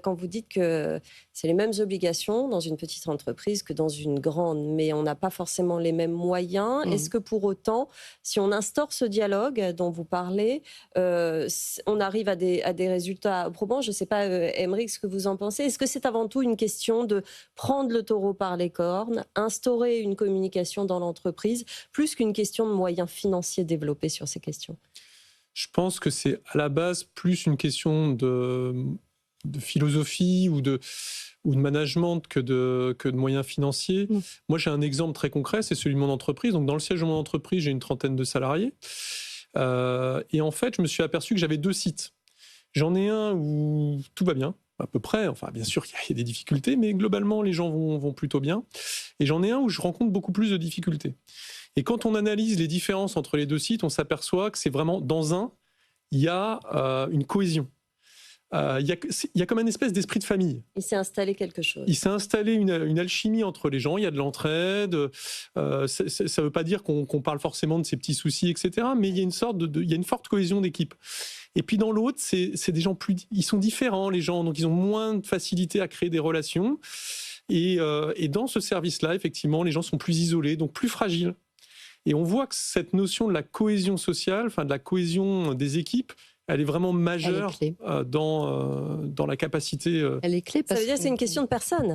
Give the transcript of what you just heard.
quand vous dites que c'est les mêmes obligations dans une petite entreprise que dans une grande, mais on n'a pas forcément les mêmes moyens. Mmh. Est-ce que pour autant, si on instaure ce dialogue dont vous parlez, on arrive à des résultats probants? Je ne sais pas, Aymeric, ce que vous en pensez. Est-ce que c'est avant tout une question de prendre le taureau par les cornes, instaurer une communication dans l'entreprise, plus qu'une question de moyens financiers développés sur ces questions? Je pense que c'est à la base plus une question de philosophie ou de management que de moyens financiers. Mmh. Moi, j'ai un exemple très concret, c'est celui de mon entreprise. Donc, dans le siège de mon entreprise, j'ai une trentaine de salariés. Et en fait, je me suis aperçu que j'avais 2 sites. J'en ai un où tout va bien, à peu près. Enfin, bien sûr qu'il y a des difficultés, mais globalement, les gens vont plutôt bien. Et j'en ai un où je rencontre beaucoup plus de difficultés. Et quand on analyse les différences entre les 2 sites, on s'aperçoit que c'est vraiment, dans un, il y a une cohésion. Il y a comme une espèce d'esprit de famille. Il s'est installé quelque chose. Il s'est installé une alchimie entre les gens, il y a de l'entraide. Ça ne veut pas dire qu'on parle forcément de ses petits soucis, etc. Mais il y a il y a une forte cohésion d'équipe. Et puis dans l'autre, c'est des gens ils sont différents, les gens, donc ils ont moins de facilité à créer des relations. Et dans ce service-là, effectivement, les gens sont plus isolés, donc plus fragiles. Et on voit que cette notion de la cohésion sociale, enfin de la cohésion des équipes, elle est vraiment majeure Elle est clé. dans la capacité. Elle est clé Ça parce veut dire que c'est une que question de personne.